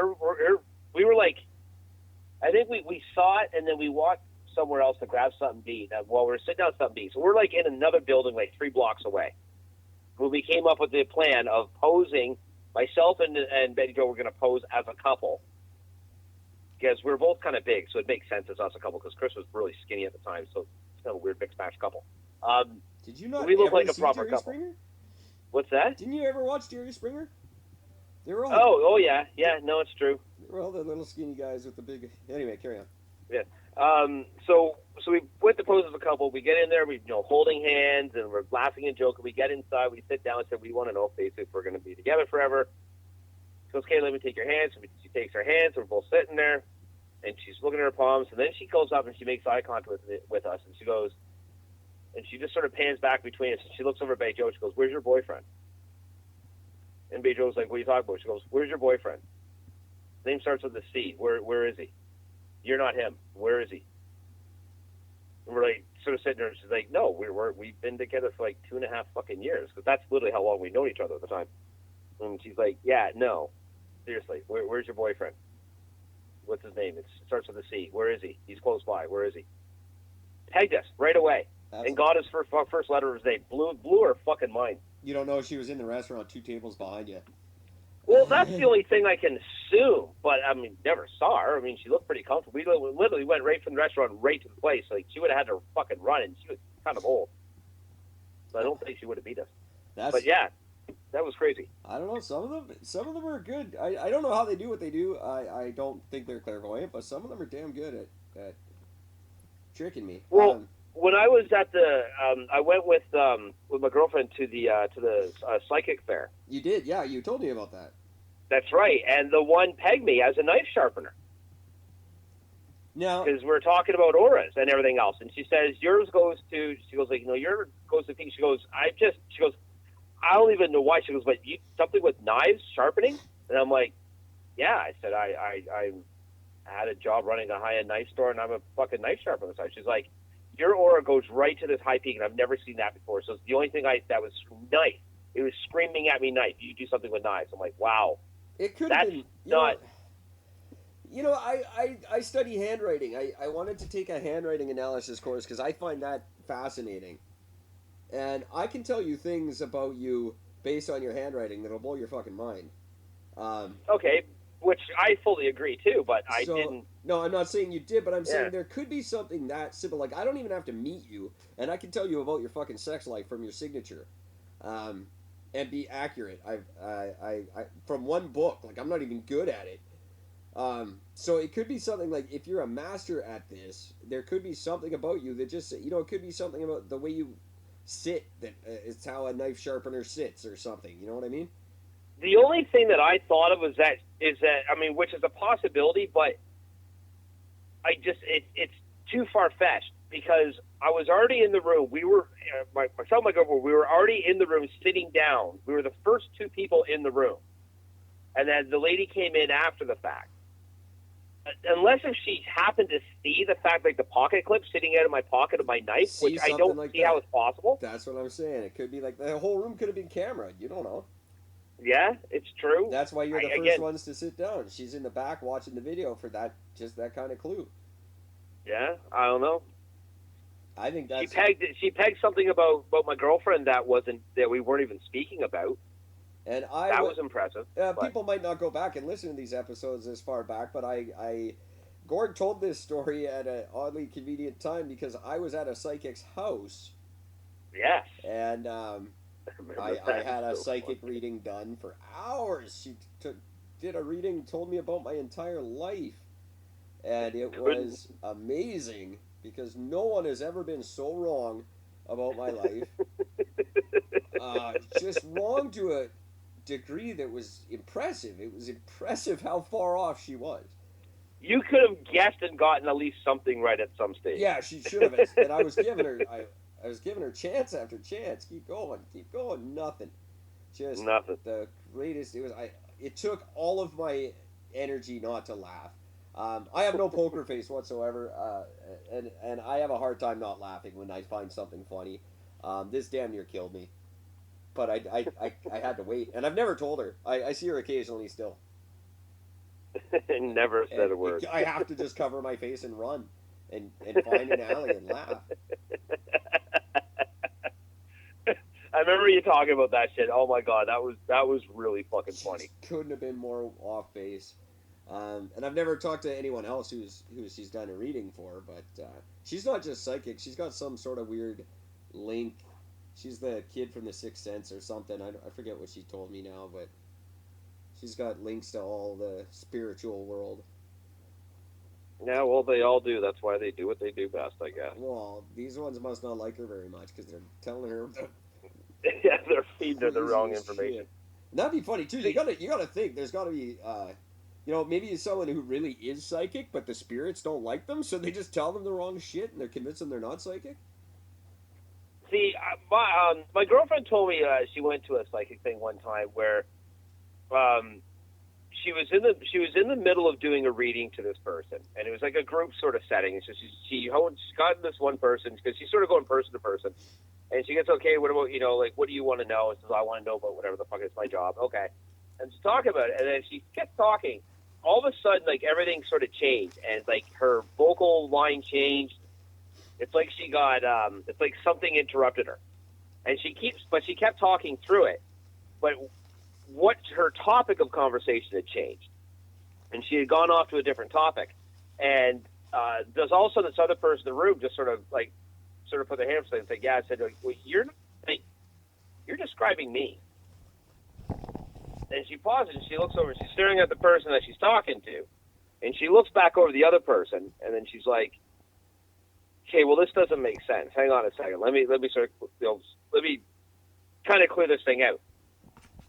we we were like, I think we saw it, and then we walked somewhere else to grab something to eat while we were sitting down something to eat. So we're like in another building like 3 blocks away. When we came up with the plan of posing, myself and Betty Jo were going to pose as a couple. Because we were both kind of big, so it makes sense as us a couple, because Chris was really skinny at the time, so it's kind of a weird mixed match couple. Did you not we look ever like a see proper Jerry couple. Springer? What's that? Didn't you ever watch Jerry Springer? They were all Oh yeah, no, it's true. they were all the little skinny guys with the big. Anyway, carry on. Yeah. So we went to pose as a couple. We get in there, we holding hands, and we're laughing and joking. We get inside, we sit down and said, we want to know basically if we're going to be together forever. She goes, okay, let me take your hands. So she takes our hands, we're both sitting there, and she's looking at her palms, and then she goes up and she makes eye contact with us, and she goes, and she just sort of pans back between us, and she looks over at Betty Jo, she goes, where's your boyfriend? And Betty Jo's like, what are you talking about? She goes, where's your boyfriend? His name starts with a C. Where is he? You're not him. Where is he? And we're like, sort of sitting there, and she's like, no, we've been together for like 2.5 fucking years, because that's literally how long we've known each other at the time. And she's like, yeah, no, seriously, where's your boyfriend? What's his name? It starts with a C. Where is he? He's close by. Where is he? Pegged us right away, and got his first letter of his name. Blew her fucking mind. You don't know she was in the restaurant 2 tables behind you. Well, that's the only thing I can assume, but I mean, never saw her. I mean, she looked pretty comfortable. We literally went right from the restaurant right to the place. Like, she would have had to fucking run, and she was kind of old. So I don't think she would have beat us. But yeah, that was crazy. I don't know. Some of them are good. I don't know how they do what they do. I don't think they're clairvoyant, but some of them are damn good at tricking me. Well, when I was at I went with my girlfriend to the psychic fair. You did, yeah. You told me about that. That's right, and the one pegged me as a knife sharpener. Now, because we're talking about auras and everything else, and she says yours goes to. She goes like, yours goes to things. She goes, I don't even know why. She goes, but something with knives sharpening, and I'm like, yeah. I said I had a job running a high-end knife store, and I'm a fucking knife sharpener. So she's like, your aura goes right to this high peak, and I've never seen that before. So it's the only thing that was knife. It was screaming at me, knife. You do something with knives. I'm like, wow. It could have been not. I study handwriting. I wanted to take a handwriting analysis course because I find that fascinating. And I can tell you things about you based on your handwriting that'll blow your fucking mind. Okay, which I fully agree too, but I didn't. No, I'm not saying you did, but I'm saying there could be something that simple. Like, I don't even have to meet you, and I can tell you about your fucking sex life from your signature. And be accurate. I from one book. Like, I'm not even good at it. So it could be something like, if you're a master at this, there could be something about you that just, it could be something about the way you sit that it's how a knife sharpener sits or something. You know what I mean? The only thing that I thought of is that I mean, which is a possibility, but it's too far fetched, because I was already in the room. We were myself and my girlfriend. We were already in the room, sitting down. We were the first 2 people in the room, and then the lady came in after the fact. Unless if she happened to see the fact, like the pocket clip sitting out of my pocket of my knife, which I don't see how it's possible. That's what I'm saying. It could be like the whole room could have been camera. You don't know. Yeah, it's true. That's why you're the first ones to sit down. She's in the back watching the video for that, just that kind of clue. Yeah, I don't know. I think that's she pegged something about my girlfriend that we weren't even speaking about. And that was impressive. People might not go back and listen to these episodes this far back, but Gord told this story at an oddly convenient time, because I was at a psychic's house. Yes. And I had a psychic reading done for hours. She did a reading, told me about my entire life. And it was amazing, because no one has ever been so wrong about my life. Just wrong to a degree that was impressive. It was impressive how far off she was. You could have guessed and gotten at least something right at some stage. Yeah, she should have. And I was giving her chance after chance. Keep going. Nothing. Just nothing. The greatest. It took all of my energy not to laugh. I have no poker face whatsoever, and I have a hard time not laughing when I find something funny. This damn near killed me. But I had to wait, and I've never told her. I see her occasionally still. and never said a word. I have to just cover my face and run and find an alley and laugh. I remember you talking about that shit. Oh my god, that was really fucking funny. Couldn't have been more off base. And I've never talked to anyone else who she's done a reading for, but she's not just psychic. She's got some sort of weird link. She's the kid from The Sixth Sense or something. I forget what she told me now, but she's got links to all the spiritual world. Yeah, well, they all do. That's why they do what they do best, I guess. Well, these ones must not like her very much because they're telling her. Yeah, they're feeding her the wrong information. And that'd be funny too. You gotta think. There's gotta be, maybe it's someone who really is psychic, but the spirits don't like them, so they just tell them the wrong shit, and they're convinced them they're not psychic. See, my girlfriend told me she went to a psychic thing one time where, she was in the middle of doing a reading to this person, and it was like a group sort of setting. So she got this one person because she's sort of going person to person, and she gets, okay, what about, like, what do you want to know? And says, I want to know about whatever the fuck is my job. Okay, and she's talking about it, and then she kept talking. All of a sudden, like, everything sort of changed, and like her vocal line changed. It's like she got, it's like something interrupted her, and she kept talking through it, but what her topic of conversation had changed, and she had gone off to a different topic, and there's also this other person in the room just sort of put their hand up and say, yeah, I said, well, you're describing me. And she pauses and she looks over and she's staring at the person that she's talking to, and she looks back over the other person, and then she's like, okay, well, this doesn't make sense. Hang on a second. Let me kind of clear this thing out.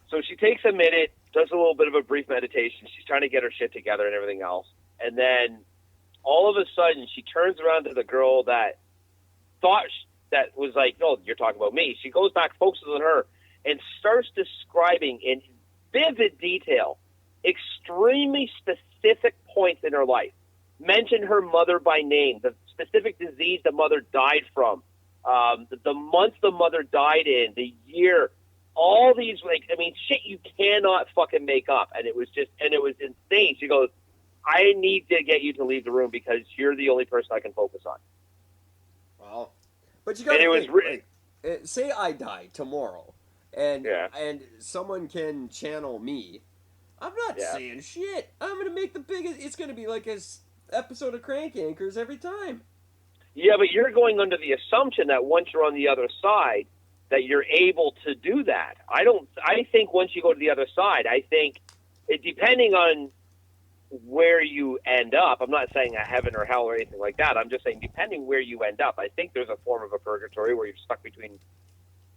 So she takes a minute, does a little bit of a brief meditation. She's trying to get her shit together and everything else. And then all of a sudden she turns around to the girl that thought that was like, no, you're talking about me. She goes back, focuses on her, and starts describing in vivid detail extremely specific points in her life. Mention her mother by name, the specific disease the mother died from, the month the mother died in, the year, all these, shit you cannot fucking make up. And it was insane. She goes, I need to get you to leave the room because you're the only person I can focus on. Wow. But you got to think, say I die tomorrow, and someone can channel me. I'm not saying shit. I'm going to make the biggest, it's going to be like a episode of Crank Anchors every time. Yeah, but you're going under the assumption that once you're on the other side, that you're able to do that. I think once you go to the other side, I think depending on where you end up, I'm not saying a heaven or hell or anything like that. I'm just saying depending where you end up, I think there's a form of a purgatory where you're stuck between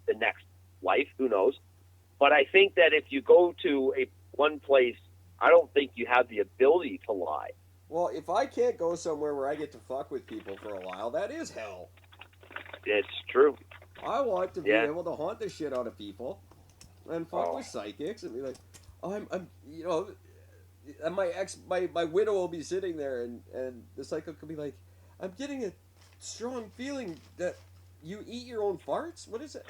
the next life, who knows. But I think that if you go to one place, I don't think you have the ability to lie. Well, if I can't go somewhere where I get to fuck with people for a while, that is hell. It's true. I want to be able to haunt the shit out of people and fuck with psychics and be like, and my widow will be sitting there and the psychic could be like, I'm getting a strong feeling that you eat your own farts? What is it?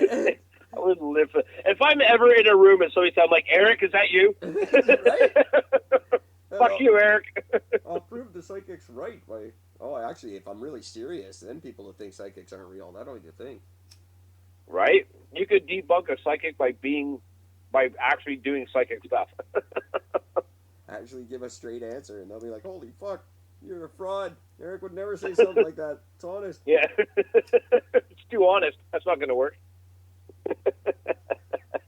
I wouldn't live for, if I'm ever in a room and somebody says, I'm like, Eric, is that you? Right? Fuck you, Eric. I'll prove the psychic's right. Actually, if I'm really serious, then people will think psychics aren't real. That don't you think? Right? You could debunk a psychic by actually doing psychic stuff. Actually give a straight answer, and they'll be like, holy fuck, you're a fraud. Eric would never say something like that. It's honest. Yeah. It's too honest. That's not going to work.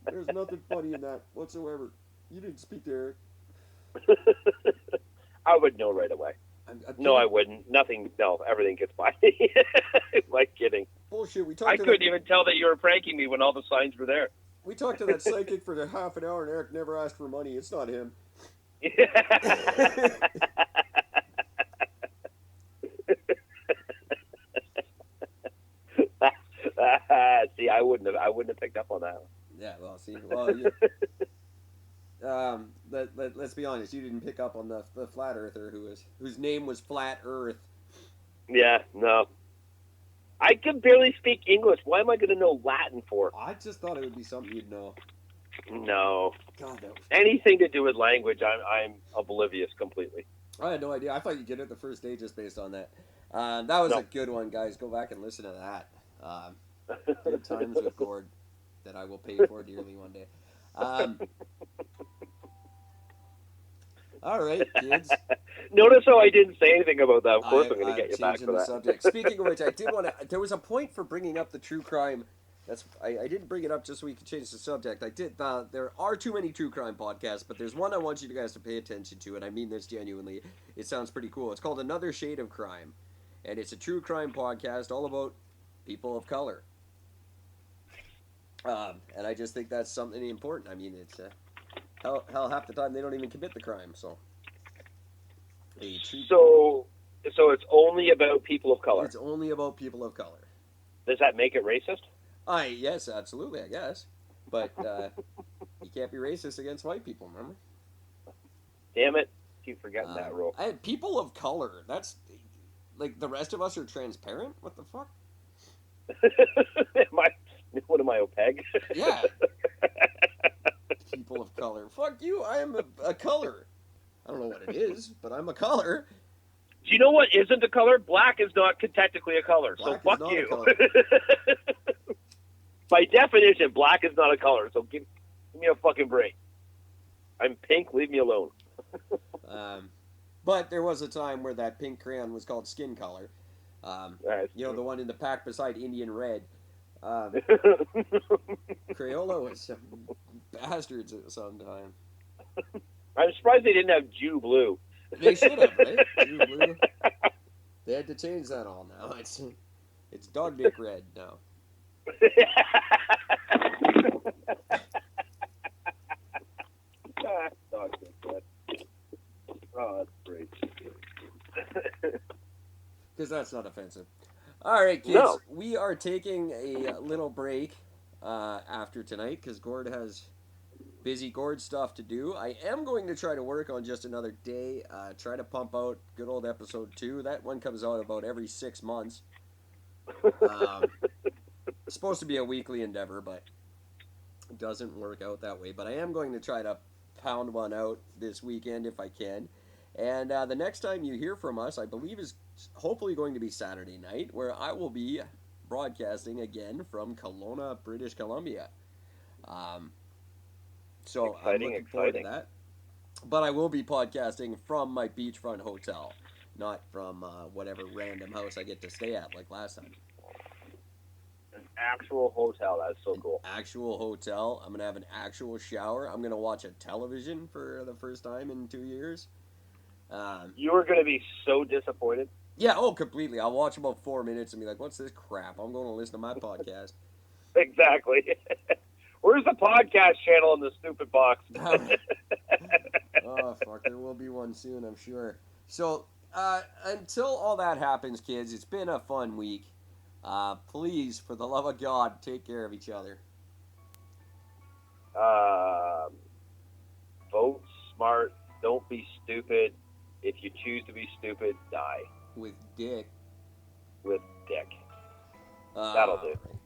There's nothing funny in that whatsoever. You didn't speak to Eric. I would know right away. No, I wouldn't. Nothing. No, everything gets by. Like kidding. Bullshit. I couldn't even tell that you were pranking me when all the signs were there. We talked to that psychic for half an hour, and Eric never asked for money. It's not him. See, I wouldn't have picked up on that. Yeah, well, see, let's be honest. You didn't pick up on the flat earther whose name was Flat Earth. Yeah, no. I can barely speak English. Why am I going to know Latin for? I just thought it would be something you'd know. No. God, that was... Anything to do with language, I'm oblivious completely. I had no idea. I thought you'd get it the first day just based on that. That was No. a good one, guys. Go back and listen to that. Good times with Gord that I will pay for dearly one day. All right, kids. Notice how I didn't say anything about that. Of course, I'm going to get you back changing for the that. subject. Speaking of which, I did want to. There was a point for bringing up the true crime. I didn't bring it up just so we could change the subject. I did. There are too many true crime podcasts, but there's one I want you guys to pay attention to, and I mean this genuinely. It sounds pretty cool. It's called Another Shade of Crime, and it's a true crime podcast all about people of color. And I just think that's something important. I mean, it's hell half the time they don't even commit the crime. So so it's only about people of color. It's only about people of color. Does that make it racist? Yes, absolutely, I guess. But you can't be racist against white people, remember? Damn it. Keep forgetting that rule. People of color, that's... Like, the rest of us are transparent? What the fuck? What am I, OPEG? Yeah. People of color. Fuck you, I am a color. I don't know what it is, but I'm a color. Do you know what isn't a color? Black is not technically a color, Black so fuck you. By definition, black is not a color, so give me a fucking break. I'm pink, leave me alone. But there was a time where that pink crayon was called skin color. You know, the one in the pack beside Indian Red. Crayola was some bastards at some time. I'm surprised they didn't have Jew Blue. They should have, right? Jew Blue. They had to change that all now. It's Dog Dick Red now. Dog Dick Red. Oh, that's great. Because that's not offensive. All right, kids. No. We are taking a little break after tonight because Gord has busy Gord stuff to do. I am going to try to work on just another day. Try to pump out good old episode 2. That one comes out about every 6 months. It's supposed to be a weekly endeavor, but it doesn't work out that way. But I am going to try to pound one out this weekend if I can. And the next time you hear from us, I believe, is hopefully going to be Saturday night, where I will be broadcasting again from Kelowna, British Columbia. So I'm looking forward to that. But I will be podcasting from my beachfront hotel, not from whatever random house I get to stay at like last time. An actual hotel. That's so cool. Actual hotel. I'm going to have an actual shower. I'm going to watch a television for the first time in 2 years. You are going to be so disappointed. Yeah, completely. I'll watch about 4 minutes and be like, what's this crap? I'm going to listen to my podcast. Exactly. Where's the podcast channel in the stupid box? Oh, fuck. There will be one soon, I'm sure. So, until all that happens, kids, it's been a fun week. Please, for the love of God, take care of each other. Vote smart. Don't be stupid. If you choose to be stupid, die. With dick. With dick. That'll do. Right.